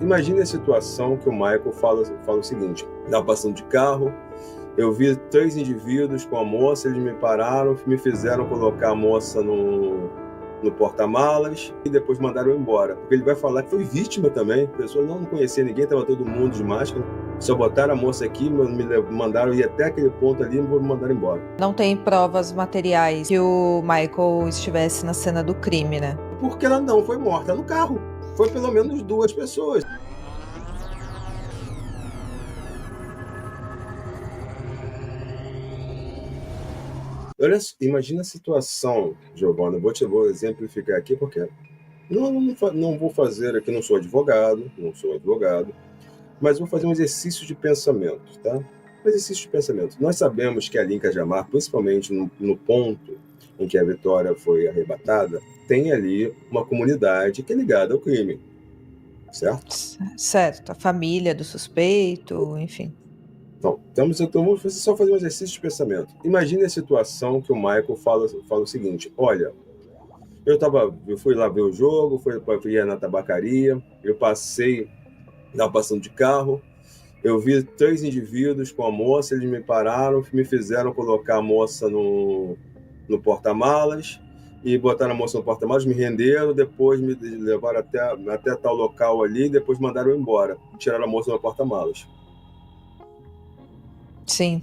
Imagine a situação que o Michael fala o seguinte: estava passando de carro, eu vi 3 indivíduos com a moça, eles me pararam, me fizeram colocar a moça no porta-malas e depois mandaram embora. Porque ele vai falar que foi vítima também, a pessoa não conhecia ninguém, estava todo mundo de máscara, só botaram a moça aqui, mandaram ir até aquele ponto ali e me mandaram embora. Não tem provas materiais que o Michael estivesse na cena do crime, né? Porque ela não foi morta no carro. Foi pelo menos 2 pessoas. Olha, imagina a situação, Giovana. Vou exemplificar aqui porque não vou fazer aqui, não sou advogado, mas vou fazer um exercício de pensamento, tá? Um exercício de pensamento. Nós sabemos que ali em Cajamar, principalmente no ponto em que a Vitória foi arrebatada, tem ali uma comunidade que é ligada ao crime, certo? Certo, a família do suspeito, enfim. Então vamos só fazer um exercício de pensamento. Imagine a situação que o Michael fala o seguinte: olha, eu fui lá ver o jogo, fui na tabacaria, estava passando de carro, eu vi 3 indivíduos com a moça, eles me pararam, me fizeram colocar a moça no porta-malas e botaram a moça no porta-malas, me renderam, depois me levaram até tal local ali, depois mandaram embora, tiraram a moça no porta-malas. Sim,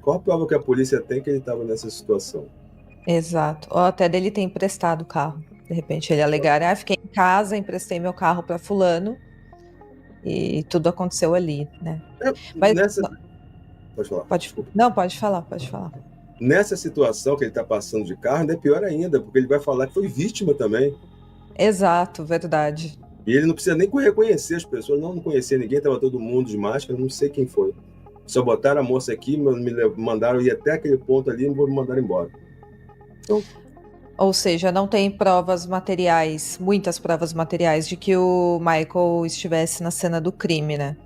Qual a prova que a polícia tem que ele estava nessa situação? exato. Ou até dele ter emprestado o carro. De repente ele alegar, fiquei em casa, emprestei meu carro para fulano e tudo aconteceu ali, né? Mas Nessa. não, Pode falar, pode, desculpa. não, pode falar, pode falar. Nessa situação que ele está passando de carro, ainda é pior ainda, porque ele vai falar que foi vítima também. Exato, verdade. E ele não precisa nem reconhecer as pessoas, não conhecia ninguém, estava todo mundo de máscara, não sei quem foi. Só botaram a moça aqui, mandaram ir até aquele ponto ali e me mandaram embora. Então, Ou seja, não tem provas materiais, muitas provas materiais de que o Michael estivesse na cena do crime, né?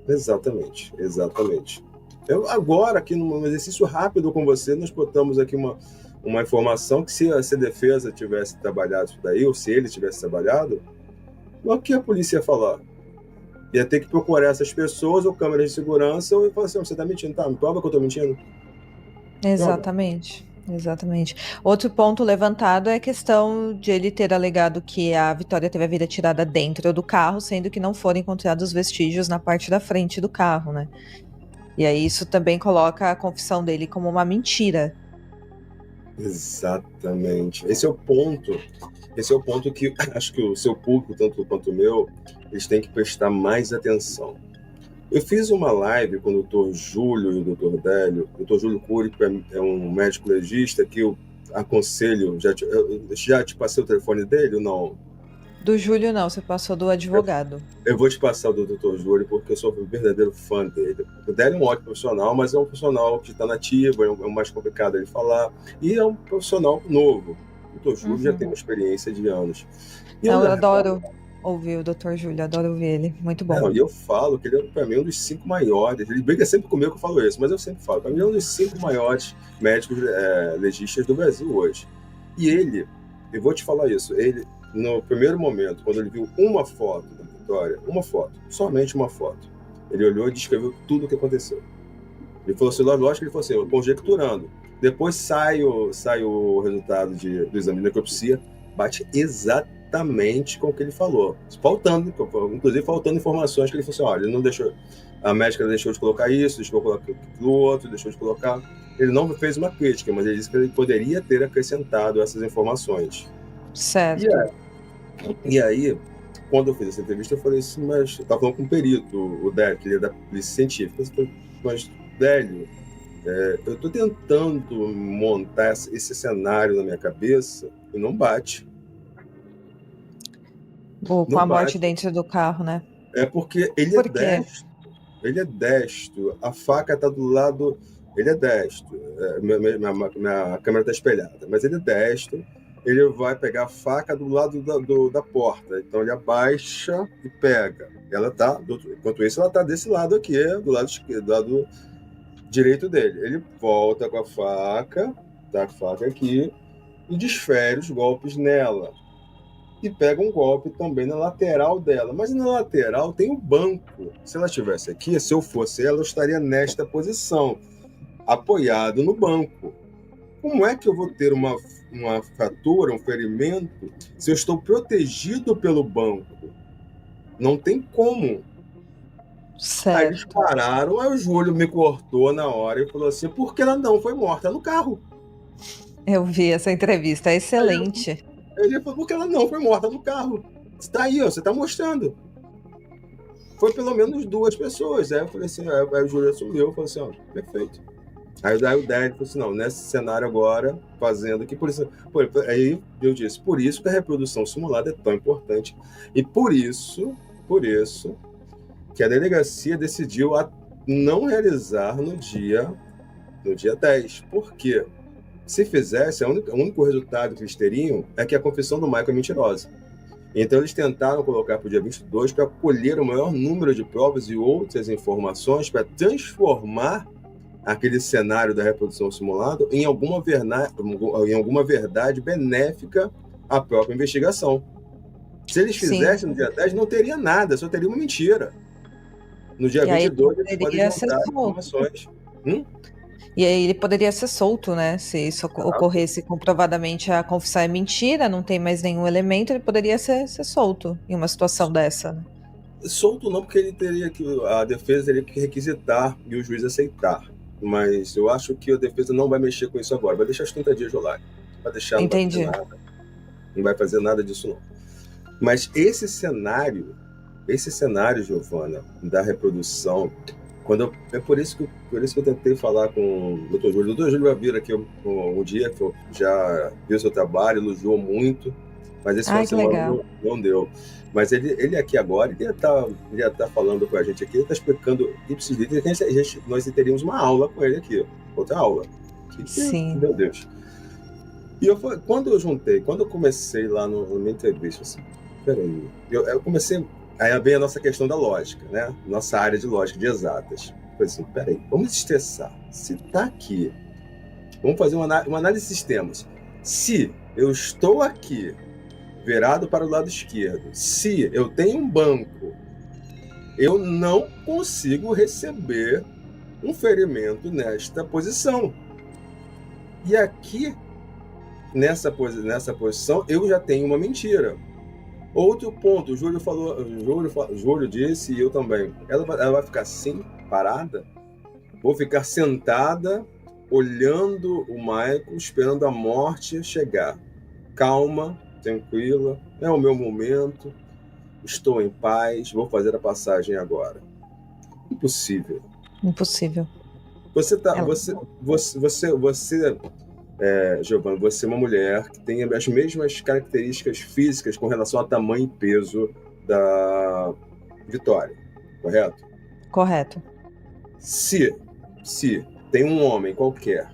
exatamente, exatamente. Agora, aqui num exercício rápido com você, nós botamos aqui uma informação que se a defesa tivesse trabalhado isso daí, ou se ele tivesse trabalhado, o que a polícia ia falar? Ia ter que procurar essas pessoas ou câmeras de segurança ou falar assim: você tá mentindo, tá? Me prova que eu tô mentindo. Prova. Exatamente, exatamente. Outro ponto levantado é a questão de ele ter alegado que a Vitória teve a vida tirada dentro do carro, sendo que não foram encontrados vestígios na parte da frente do carro, né? E aí isso também coloca a confissão dele como uma mentira. Exatamente. Esse é o ponto que acho que o seu público, tanto quanto o meu, eles têm que prestar mais atenção. Eu fiz uma live com o Dr. Júlio e o Dr. Délio. O Dr. Júlio Cury é um médico legista que eu aconselho. Já te passei o telefone dele ou não? Do Júlio, não, você passou do advogado. Eu vou te passar o do Dr. Júlio porque eu sou um verdadeiro fã dele. O Délio é um ótimo profissional, mas é um profissional que está nativo, é o mais complicado ele falar. E é um profissional novo. O Dr. Júlio já tem uma experiência de anos. E eu, Não, eu adoro ouvir o Dr. Júlio, adoro ouvir ele. Muito bom. eu falo que ele é, para mim, um dos 5 maiores. Ele briga sempre comigo que eu falo isso, mas eu sempre falo. Para mim, é um dos 5 maiores médicos legistas do Brasil hoje. E ele, eu vou te falar isso, ele, no primeiro momento, quando ele viu uma foto da Vitória, uma foto, somente uma foto, ele olhou e descreveu tudo o que aconteceu. Ele falou assim, lógico que ele falou assim, conjecturando. Depois sai o resultado do exame de necropsia, bate exatamente com o que ele falou. Inclusive faltando informações que ele falou assim, olha, ele não deixou, a médica deixou de colocar isso, deixou de colocar aquilo outro, deixou de colocar. Ele não fez uma crítica, mas ele disse que ele poderia ter acrescentado essas informações. E Certo. aí, e aí quando eu fiz essa entrevista, eu falei assim, mas eu estava falando com um perito, o Délio, que ele é da polícia científica. Mas, Délio, eu estou tentando montar esse cenário na minha cabeça e não bate. Com Não a morte bate. dentro do carro, né? É porque ele é Por quê? destro. Ele é destro. A faca está do lado. Ele é destro. Minha câmera está espelhada, mas ele é destro. Ele vai pegar a faca do lado da porta. Então ele abaixa e pega. Enquanto isso, ela está desse lado aqui, do lado direito dele. Ele volta com a faca, tá a faca aqui, e desfere os golpes nela. e pega um golpe também na lateral dela. Mas na lateral tem o banco. Se ela estivesse aqui, se eu fosse ela, eu estaria nesta posição, apoiado no banco. Como é que eu vou ter uma fratura, um ferimento, se eu estou protegido pelo banco? Não tem como. Aí eles Certo. pararam, aí o Júlio me cortou na hora e falou assim, por que ela não foi morta no carro? Eu vi essa entrevista, é excelente. Ele falou, por que ela não foi morta no carro? Está aí, ó, você está mostrando. Foi pelo menos 2 pessoas. Aí eu falei assim, aí o Júlio assumiu, falou assim, ó, perfeito. Aí o Dad falou assim, não, nesse cenário agora, fazendo aqui, por isso, aí eu disse, por isso que a reprodução simulada é tão importante. E por isso que a delegacia decidiu não realizar no dia 10. Por quê? Se fizesse, o único resultado que eles teriam é que a confissão do Michael é mentirosa. Então eles tentaram colocar para o dia 22 para colher o maior número de provas e outras informações para transformar aquele cenário da reprodução simulada em alguma verdade benéfica à própria investigação. Se eles fizessem no dia 10, não teria nada, só teria uma mentira. No dia 22, eles podem juntar informações. E aí ele poderia ser solto, né? Se isso ocorresse comprovadamente, a confissão é mentira, não tem mais nenhum elemento, ele poderia ser solto em uma situação dessa. Né? Solto não, porque a defesa teria que requisitar e o juiz aceitar. Mas eu acho que a defesa não vai mexer com isso agora, vai deixar os 30 dias rolar. Vai deixar, não vai fazer nada. Não vai fazer nada disso, não. Mas esse cenário, Giovana, da reprodução, é por isso que eu tentei falar com o Dr. Júlio. O Dr. Júlio vai vir aqui um dia, que eu já vi o seu trabalho, elogiou muito, mas esse final de semana não deu. Mas ele aqui agora, ele ia estar falando com a gente aqui, ele está explicando ipsis literis, nós teríamos uma aula com ele aqui, outra aula. Sim. Meu Deus. E quando eu comecei lá na minha entrevista, assim, peraí, eu comecei, aí vem a nossa questão da lógica, né? Nossa área de lógica, de exatas. Eu falei assim, peraí, vamos estressar. Se tá aqui, vamos fazer uma análise de sistemas. Se eu estou aqui, virado para o lado esquerdo, se eu tenho um banco, eu não consigo receber um ferimento nesta posição. E aqui, nessa posição, eu já tenho uma mentira. Outro ponto, o Júlio disse, e eu também, ela vai ficar assim, parada? Vou ficar sentada, olhando o Michael, esperando a morte chegar. Calma, tranquila, é o meu momento, estou em paz, vou fazer a passagem agora. Impossível. Você Giovana, você é uma mulher que tem as mesmas características físicas com relação ao tamanho e peso da Vitória, correto? Correto. Se tem um homem qualquer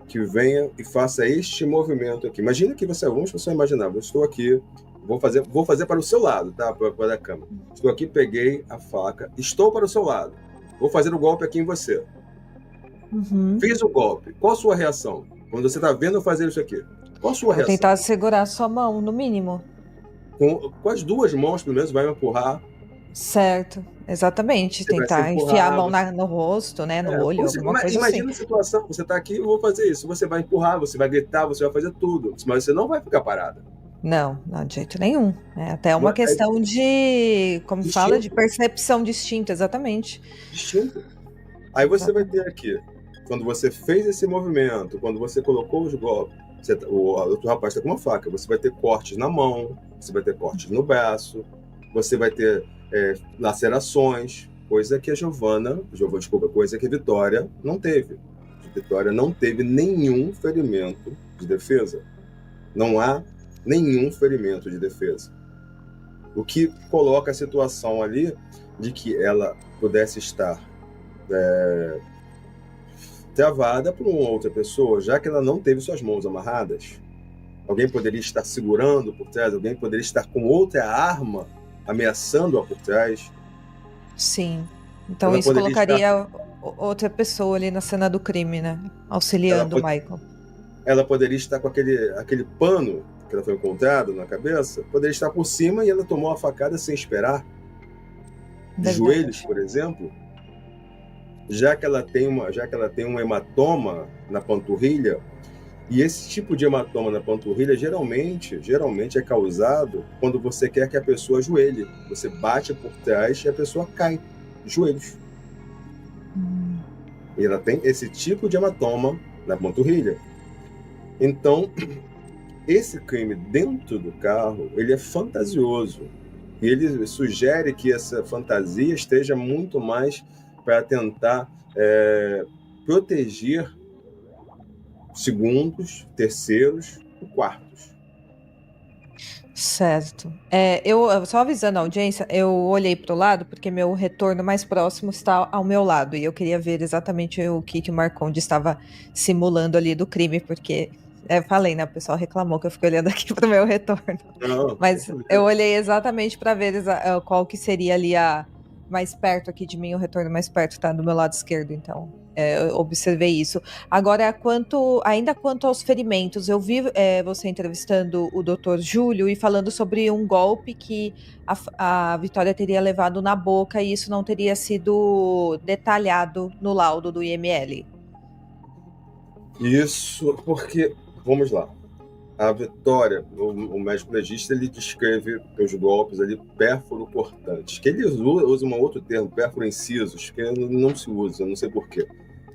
que venha e faça este movimento aqui, imagina que vamos imaginar, eu estou aqui, vou fazer para o seu lado, tá? Para a câmera. Estou aqui, peguei a faca, estou para o seu lado, vou fazer o golpe aqui em você. Fiz o golpe, qual a sua reação? Quando você está vendo eu fazer isso aqui, qual a sua reação? Tentar segurar a sua mão, no mínimo. Com as 2 mãos, pelo menos, vai me empurrar. Certo, exatamente. Você tentar enfiar a mão no rosto, né, no olho, alguma coisa imagina assim. A situação, você está aqui, eu vou fazer isso. Você vai empurrar, você vai gritar, você vai fazer tudo. Mas você não vai ficar parada. Não, de jeito nenhum. É até uma questão de, como fala, de percepção distinta, exatamente. Distinta. Aí você vai ter aqui, quando você fez esse movimento, quando você colocou os golpes, o outro rapaz está com uma faca, você vai ter cortes na mão, você vai ter cortes no braço, você vai ter lacerações, coisa que a Vitória não teve. A Vitória não teve nenhum ferimento de defesa. Não há nenhum ferimento de defesa. O que coloca a situação ali de que ela pudesse estar travada por uma outra pessoa, já que ela não teve suas mãos amarradas. Alguém poderia estar segurando por trás, alguém poderia estar com outra arma ameaçando-a por trás. Sim. Então isso colocaria outra pessoa ali na cena do crime, né? Auxiliando o Michael. Ela poderia estar com aquele pano que ela foi encontrada na cabeça, poderia estar por cima e ela tomou a facada sem esperar. De joelhos, por exemplo, já que ela tem um hematoma na panturrilha, e esse tipo de hematoma na panturrilha geralmente é causado quando você quer que a pessoa ajoelhe. Você bate por trás e a pessoa cai de joelhos. E ela tem esse tipo de hematoma na panturrilha. Então, esse crime dentro do carro, ele é fantasioso. E ele sugere que essa fantasia esteja muito mais para tentar proteger segundos, terceiros e quartos. Certo. Eu só avisando a audiência, eu olhei para o lado porque meu retorno mais próximo está ao meu lado e eu queria ver exatamente o que o Marcondes estava simulando ali do crime, porque falei, né? O pessoal reclamou que eu fiquei olhando aqui para o meu retorno. Não, mas eu olhei exatamente para ver qual que seria ali a mais perto aqui de mim, o retorno mais perto tá do meu lado esquerdo, então eu observei isso. Agora, ainda quanto aos ferimentos, eu vi você entrevistando o Dr. Júlio e falando sobre um golpe que a Vitória teria levado na boca e isso não teria sido detalhado no laudo do IML. Isso, porque, vamos lá, a Vitória, o médico legista, ele descreve os golpes ali pérfuro cortantes, que ele usa um outro termo, pérfuro incisos, que não se usa, não sei porquê,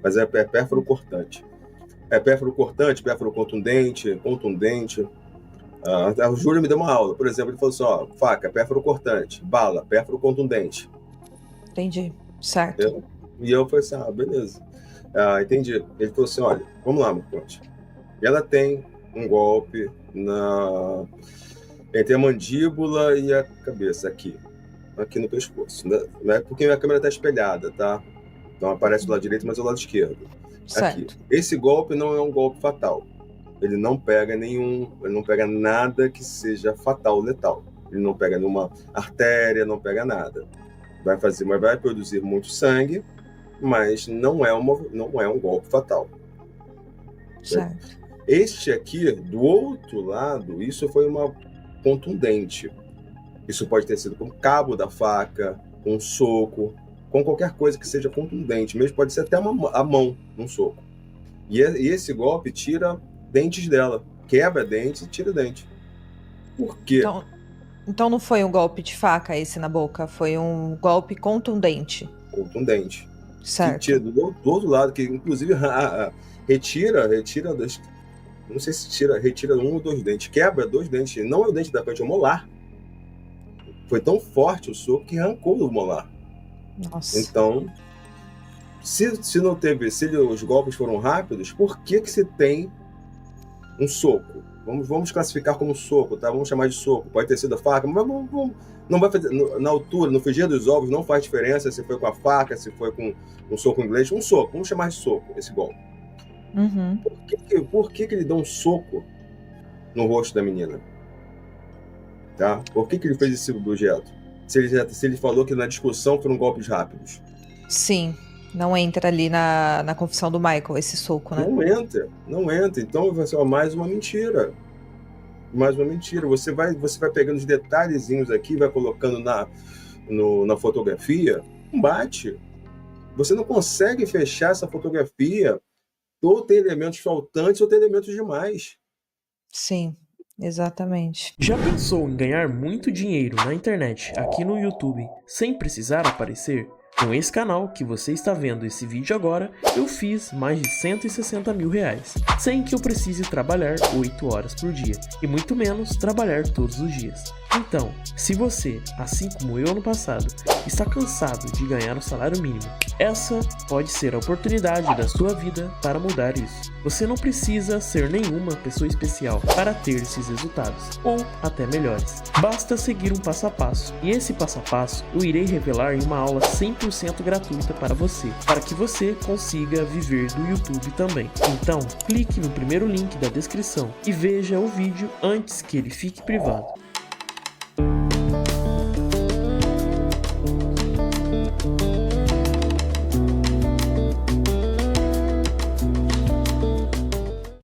mas é pérfuro cortante. É pérfuro cortante, pérfuro contundente. O Júlio me deu uma aula, por exemplo, ele falou assim, faca, pérfuro cortante, bala, pérfuro contundente. Entendi, certo. E eu falei assim, beleza. Entendi. Ele falou assim, olha, vamos lá, Marcondes. Ela tem um golpe entre a mandíbula e a cabeça, aqui no pescoço, né? Porque minha câmera está espelhada, tá? Então aparece do lado direito, mas do lado esquerdo. Certo. Aqui. Esse golpe não é um golpe fatal. Ele não pega nada que seja fatal, letal. Ele não pega nenhuma artéria, não pega nada. Vai produzir muito sangue, mas não é um golpe fatal. Certo. Este aqui, do outro lado, isso foi uma contundente. Isso pode ter sido com o cabo da faca, com um soco, com qualquer coisa que seja contundente. Mesmo pode ser até a mão, um soco. E esse golpe tira dentes dela. Quebra dentes e tira dente. Por quê? Então não foi um golpe de faca esse na boca, foi um golpe contundente. Contundente. Certo. Que tira do outro lado, que inclusive retira não sei se retira um ou dois dentes, quebra dois dentes, não é o dente da frente, é o molar. Foi tão forte o soco que arrancou do molar. Nossa. Então, se os golpes foram rápidos, por que se tem um soco? Vamos classificar como soco, tá? Vamos chamar de soco. Pode ter sido a faca, mas não vai fazer, na altura, no frigir dos ovos, não faz diferença se foi com a faca, se foi com um soco inglês. Um soco, vamos chamar de soco esse golpe. Uhum. Por que ele deu um soco no rosto da menina? Tá? Por que ele fez esse objeto? Se ele falou que na discussão foram golpes rápidos. Sim, não entra ali na confissão do Michael esse soco, né? Não entra. Então vai ser mais uma mentira. Você vai pegando os detalhezinhos aqui, vai colocando na fotografia, um bate. Você não consegue fechar essa fotografia. Ou tem elementos faltantes ou tem elementos demais. Sim, exatamente. Já pensou em ganhar muito dinheiro na internet aqui no YouTube sem precisar aparecer? Com esse canal que você está vendo esse vídeo agora, eu fiz mais de 160 mil reais, sem que eu precise trabalhar 8 horas por dia, e muito menos trabalhar todos os dias. Então, se você, assim como eu no passado, está cansado de ganhar um salário mínimo, essa pode ser a oportunidade da sua vida para mudar isso. Você não precisa ser nenhuma pessoa especial para ter esses resultados, ou até melhores. Basta seguir um passo a passo, e esse passo a passo eu irei revelar em uma aula 100% gratuita para você, para que você consiga viver do YouTube também. Então, clique no primeiro link da descrição e veja o vídeo antes que ele fique privado.